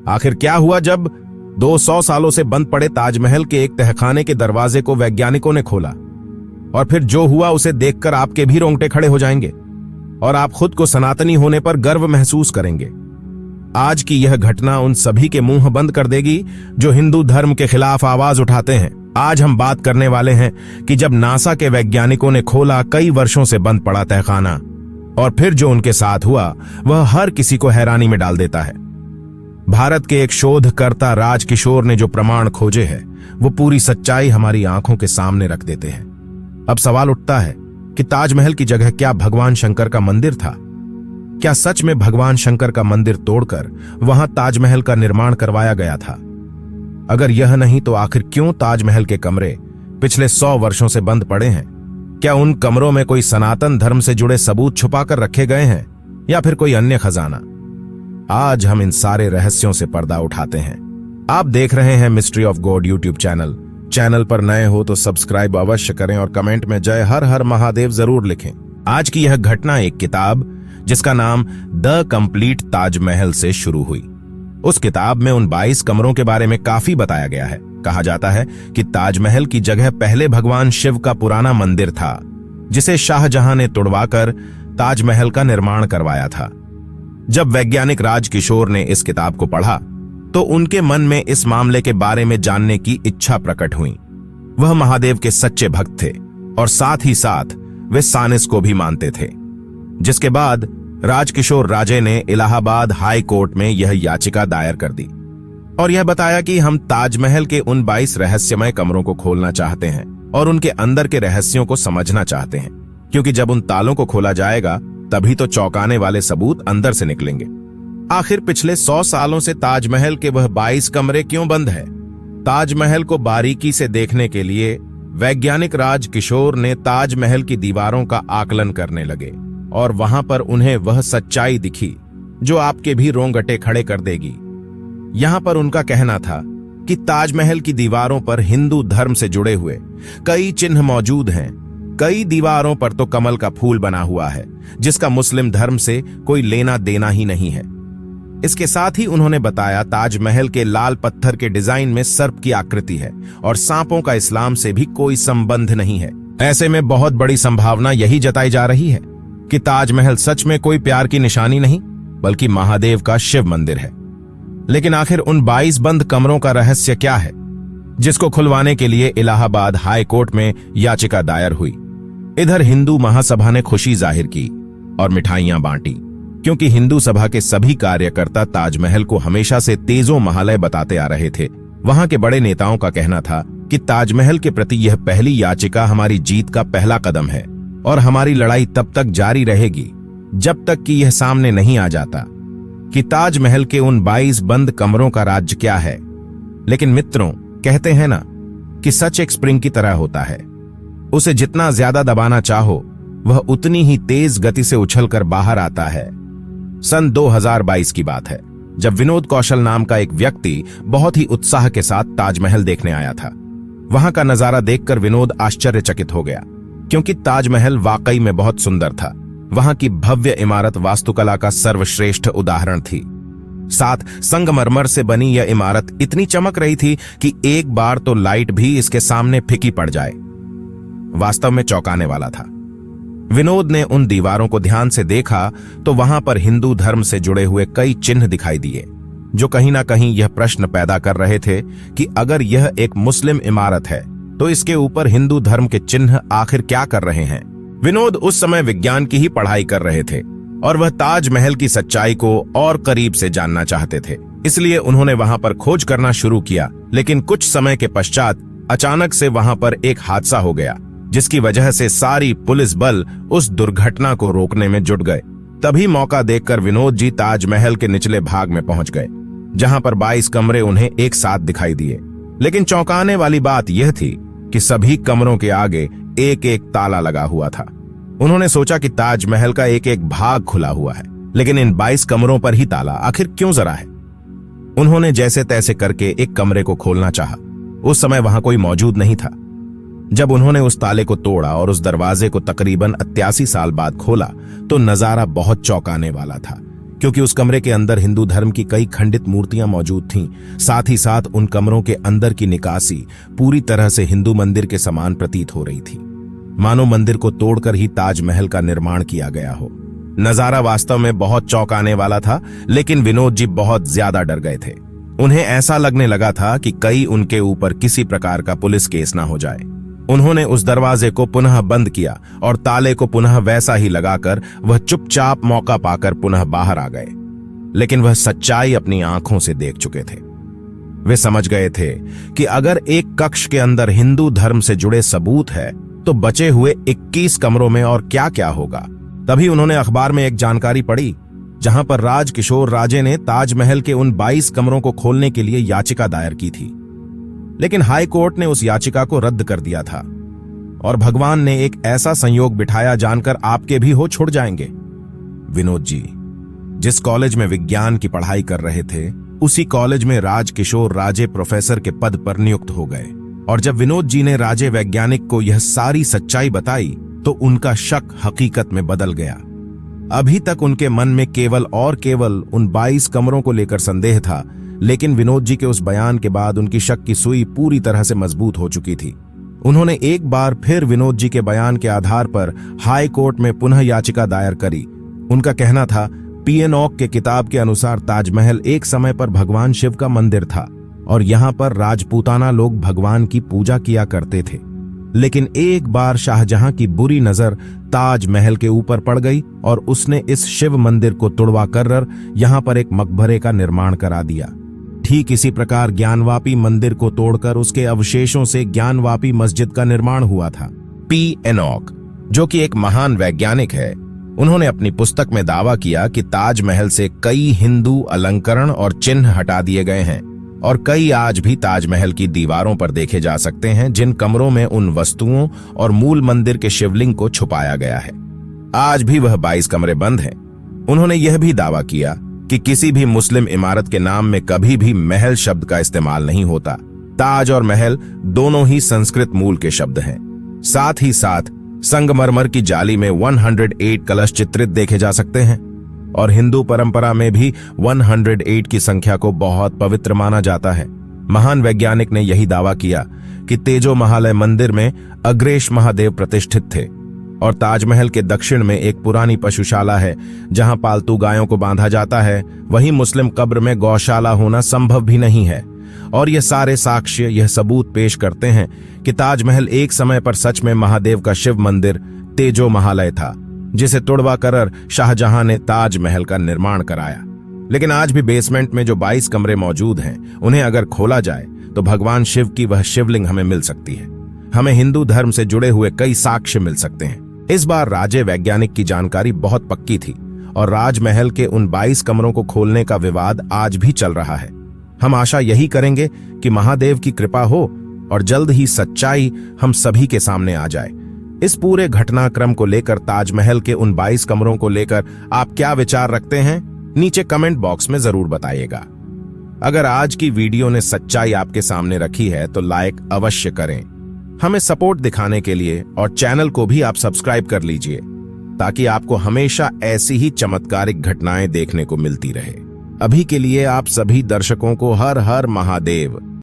आखिर क्या हुआ जब 200 सालों से बंद पड़े ताजमहल के एक तहखाने के दरवाजे को वैज्ञानिकों ने खोला? और फिर जो हुआ उसे देखकर आपके भी रोंगटे खड़े हो जाएंगे और आप खुद को सनातनी होने पर गर्व महसूस करेंगे। आज की यह घटना उन सभी के मुंह बंद कर देगी जो हिंदू धर्म के खिलाफ आवाज उठाते हैं। आज हम बात करने वाले हैं कि जब नासा के वैज्ञानिकों ने खोला कई वर्षों से बंद पड़ा तहखाना, और फिर जो उनके साथ हुआ वह हर किसी को हैरानी में डाल देता है। भारत के एक शोधकर्ता राजकिशोर ने जो प्रमाण खोजे हैं वो पूरी सच्चाई हमारी आंखों के सामने रख देते हैं। अब सवाल उठता है कि ताजमहल की जगह क्या भगवान शंकर का मंदिर था? क्या सच में भगवान शंकर का मंदिर तोड़कर वहां ताजमहल का निर्माण करवाया गया था? अगर यह नहीं तो आखिर क्यों ताजमहल के कमरे पिछले 100 वर्षों से बंद पड़े हैं? क्या उन कमरों में कोई सनातन धर्म से जुड़े सबूत छुपाकर रखे गए हैं या फिर कोई अन्य खजाना? आज हम इन सारे रहस्यों से पर्दा उठाते हैं। आप देख रहे हैं mystery of God YouTube channel पर नए हो तो सब्सक्राइब अवश्य करें और कमेंट में जय हर हर महादेव जरूर लिखें। आज की यह घटना एक किताब जिसका नाम द कंप्लीट ताजमहल से शुरू हुई। उस किताब में उन 22 कमरों के बारे में काफी बताया गया है। कहा जाता है कि ताजमहल की जगह पहले भगवान शिव का पुराना मंदिर था जिसे शाहजहां ने तुड़वाकर ताजमहल का निर्माण करवाया था। जब वैज्ञानिक राजकिशोर ने इस किताब को पढ़ा तो उनके मन में इस मामले के बारे में जानने की इच्छा प्रकट हुई। वह महादेव के सच्चे भक्त थे और साथ ही साथ वे सानिस को भी मानते थे। जिसके बाद राजकिशोर राजे ने इलाहाबाद हाई कोर्ट में यह याचिका दायर कर दी और यह बताया कि हम ताजमहल के उन 22 रहस्यमय कमरों को खोलना चाहते हैं और उनके अंदर के रहस्यों को समझना चाहते हैं, क्योंकि जब उन तालों को खोला जाएगा तभी तो चौंकाने वाले सबूत अंदर से निकलेंगे। आखिर पिछले 100 सालों से ताजमहल के वह 22 कमरे क्यों बंद है? ताजमहल को बारीकी से देखने के लिए वैज्ञानिक राजकिशोर ने ताजमहल की दीवारों का आकलन करने लगे और वहां पर उन्हें वह सच्चाई दिखी जो आपके भी रोंगटे खड़े कर देगी। यहां पर उनका कहना था कि ताजमहल की दीवारों पर हिंदू धर्म से जुड़े हुए कई चिन्ह मौजूद हैं। कई दीवारों पर तो कमल का फूल बना हुआ है जिसका मुस्लिम धर्म से कोई लेना देना ही नहीं है। इसके साथ ही उन्होंने बताया ताजमहल के लाल पत्थर के डिजाइन में सर्प की आकृति है और सांपों का इस्लाम से भी कोई संबंध नहीं है। ऐसे में बहुत बड़ी संभावना यही जताई जा रही है कि ताजमहल सच में कोई प्यार की निशानी नहीं बल्कि महादेव का शिव मंदिर है। लेकिन आखिर उन 22 बंद कमरों का रहस्य क्या है जिसको खुलवाने के लिए इलाहाबाद हाई कोर्ट में याचिका दायर हुई? इधर हिंदू महासभा ने खुशी जाहिर की और मिठाइयां बांटी, क्योंकि हिंदू सभा के सभी कार्यकर्ता ताजमहल को हमेशा से तेजो महालय बताते आ रहे थे। वहां के बड़े नेताओं का कहना था कि ताजमहल के प्रति यह पहली याचिका हमारी जीत का पहला कदम है और हमारी लड़ाई तब तक जारी रहेगी जब तक कि यह सामने नहीं आ जाता कि ताजमहल के उन 22 बंद कमरों का राज क्या है। लेकिन मित्रों, कहते हैं ना कि सच एक स्प्रिंग की तरह होता है, उसे जितना ज्यादा दबाना चाहो वह उतनी ही तेज गति से उछलकर बाहर आता है। सन 2022 की बात है जब विनोद कौशल नाम का एक व्यक्ति बहुत ही उत्साह के साथ ताजमहल देखने आया था। वहां का नजारा देखकर विनोद आश्चर्यचकित हो गया, क्योंकि ताजमहल वाकई में बहुत सुंदर था। वहां की भव्य इमारत वास्तुकला का सर्वश्रेष्ठ उदाहरण थी। साथ संगमरमर से बनी यह इमारत इतनी चमक रही थी कि एक बार तो लाइट भी इसके सामने फीकी पड़ जाए। वास्तव में चौंकाने वाला था। विनोद ने उन दीवारों को ध्यान से देखा तो वहां पर हिंदू धर्म से जुड़े हुए कई चिन्ह दिखाई दिए, जो कहीं ना कहीं यह प्रश्न पैदा कर रहे थे कि अगर यह एक मुस्लिम इमारत है तो इसके ऊपर हिंदू धर्म के चिन्ह आखिर क्या कर रहे हैं। विनोद उस समय विज्ञान की ही पढ़ाई कर रहे थे और वह ताजमहल की सच्चाई को और करीब से जानना चाहते थे। इसलिए उन्होंने वहां पर खोज करना शुरू किया। लेकिन कुछ समय के पश्चात अचानक से वहां पर एक हादसा हो गया, जिसकी वजह से सारी पुलिस बल उस दुर्घटना को रोकने में जुट गए। तभी मौका देखकर विनोद जी ताजमहल के निचले भाग में पहुंच गए, जहां पर 22 कमरे उन्हें एक साथ दिखाई दिए। लेकिन चौंकाने वाली बात यह थी कि सभी कमरों के आगे एक एक ताला लगा हुआ था। उन्होंने सोचा कि ताजमहल का एक एक भाग खुला हुआ है, लेकिन इन 22 कमरों पर ही ताला आखिर क्यों जरा है? उन्होंने जैसे तैसे करके एक कमरे को खोलना चाहा। उस समय वहां कोई मौजूद नहीं था। जब उन्होंने उस ताले को तोड़ा और उस दरवाजे को तकरीबन 88 साल बाद खोला तो नजारा बहुत चौंकाने वाला था, क्योंकि उस कमरे के अंदर हिंदू धर्म की कई खंडित मूर्तियां मौजूद थीं। साथ ही साथ उन कमरों के अंदर की निकासी पूरी तरह से हिंदू मंदिर के समान प्रतीत हो रही थी, मानो मंदिर को तोड़कर ही ताजमहल का निर्माण किया गया हो। नजारा वास्तव में बहुत चौंकाने वाला था, लेकिन विनोद जी बहुत ज्यादा डर गए थे। उन्हें ऐसा लगने लगा था कि कहीं उनके ऊपर किसी प्रकार का पुलिस केस ना हो जाए। उन्होंने उस दरवाजे को पुनः बंद किया और ताले को पुनः वैसा ही लगाकर वह चुपचाप मौका पाकर पुनः बाहर आ गए। लेकिन वह सच्चाई अपनी आंखों से देख चुके थे। वे समझ गए थे कि अगर एक कक्ष के अंदर हिंदू धर्म से जुड़े सबूत है तो बचे हुए 21 कमरों में और क्या क्या होगा। तभी उन्होंने अखबार में एक जानकारी पढ़ी जहां पर राज किशोर राजे ने ताजमहल के उन 22 कमरों को खोलने के लिए याचिका दायर की थी, लेकिन हाई कोर्ट ने उस याचिका को रद्द कर दिया था। और भगवान ने एक ऐसा संयोग बिठाया जानकर आपके भी होश उड़ जाएंगे। विनोद जी जिस कॉलेज में विज्ञान की पढ़ाई कर रहे थे, उसी कॉलेज में राज किशोर राजे प्रोफेसर के पद पर नियुक्त हो गए। और जब विनोद जी ने राजे वैज्ञानिक को यह सारी सच्चाई बताई तो उनका शक हकीकत में बदल गया। अभी तक उनके मन में केवल और केवल उन 22 कमरों को लेकर संदेह था, लेकिन विनोद जी के उस बयान के बाद उनकी शक की सुई पूरी तरह से मजबूत हो चुकी थी। उन्होंने एक बार फिर विनोद जी के बयान के आधार पर हाई कोर्ट में पुनः याचिका दायर करी। उनका कहना था, पीएनओक के किताब के अनुसार ताजमहल एक समय पर भगवान शिव का मंदिर था और यहाँ पर राजपूताना लोग भगवान की पूजा किया करते थे। लेकिन एक बार शाहजहां की बुरी नजर ताजमहल के ऊपर पड़ गई और उसने इस शिव मंदिर को तुड़वा कर यहाँ पर एक मकबरे का निर्माण करा दिया। ठीक इसी प्रकार ज्ञानवापी मंदिर को तोड़कर उसके अवशेषों से ज्ञानवापी मस्जिद का निर्माण हुआ था। पी एनॉक, जो कि एक महान वैज्ञानिक है, उन्होंने अपनी पुस्तक में दावा किया कि ताजमहल से कई हिंदू अलंकरण और चिन्ह हटा दिए गए हैं और कई आज भी ताजमहल की दीवारों पर देखे जा सकते हैं, जिन कमरों में उन वस्तुओं और मूल मंदिर के शिवलिंग को छुपाया गया है। आज भी वह 22 कमरे बंद हैं। उन्होंने यह भी दावा किया कि किसी भी मुस्लिम इमारत के नाम में कभी भी महल शब्द का इस्तेमाल नहीं होता। ताज और महल दोनों ही संस्कृत मूल के शब्द हैं। साथ ही साथ संगमरमर की जाली में 108 कलश चित्रित देखे जा सकते हैं और हिंदू परंपरा में भी 108 की संख्या को बहुत पवित्र माना जाता है। महान वैज्ञानिक ने यही दावा किया कि तेजो महालय मंदिर में अग्रेश महादेव प्रतिष्ठित थे और ताजमहल के दक्षिण में एक पुरानी पशुशाला है जहां पालतू गायों को बांधा जाता है। वहीं मुस्लिम कब्र में गौशाला होना संभव भी नहीं है। और ये सारे साक्ष्य यह सबूत पेश करते हैं कि ताजमहल एक समय पर सच में महादेव का शिव मंदिर तेजो महालय था, जिसे तुड़वा कर शाहजहां ने ताजमहल का निर्माण कराया। लेकिन आज भी बेसमेंट में जो 22 कमरे मौजूद हैं, उन्हें अगर खोला जाए तो भगवान शिव की वह शिवलिंग हमें मिल सकती है। हमें हिंदू धर्म से जुड़े हुए कई साक्ष्य मिल सकते हैं। इस बार राजे वैज्ञानिक की जानकारी बहुत पक्की थी और राजमहल के उन 22 कमरों को खोलने का विवाद आज भी चल रहा है। हम आशा यही करेंगे कि महादेव की कृपा हो और जल्द ही सच्चाई हम सभी के सामने आ जाए। इस पूरे घटनाक्रम को लेकर, ताजमहल के उन 22 कमरों को लेकर आप क्या विचार रखते हैं, नीचे कमेंट बॉक्स में जरूर बताइएगा। अगर आज की वीडियो ने सच्चाई आपके सामने रखी है तो लाइक अवश्य करें हमें सपोर्ट दिखाने के लिए, और चैनल को भी आप सब्सक्राइब कर लीजिए ताकि आपको हमेशा ऐसी ही चमत्कारिक घटनाएं देखने को मिलती रहे। अभी के लिए आप सभी दर्शकों को हर हर महादेव।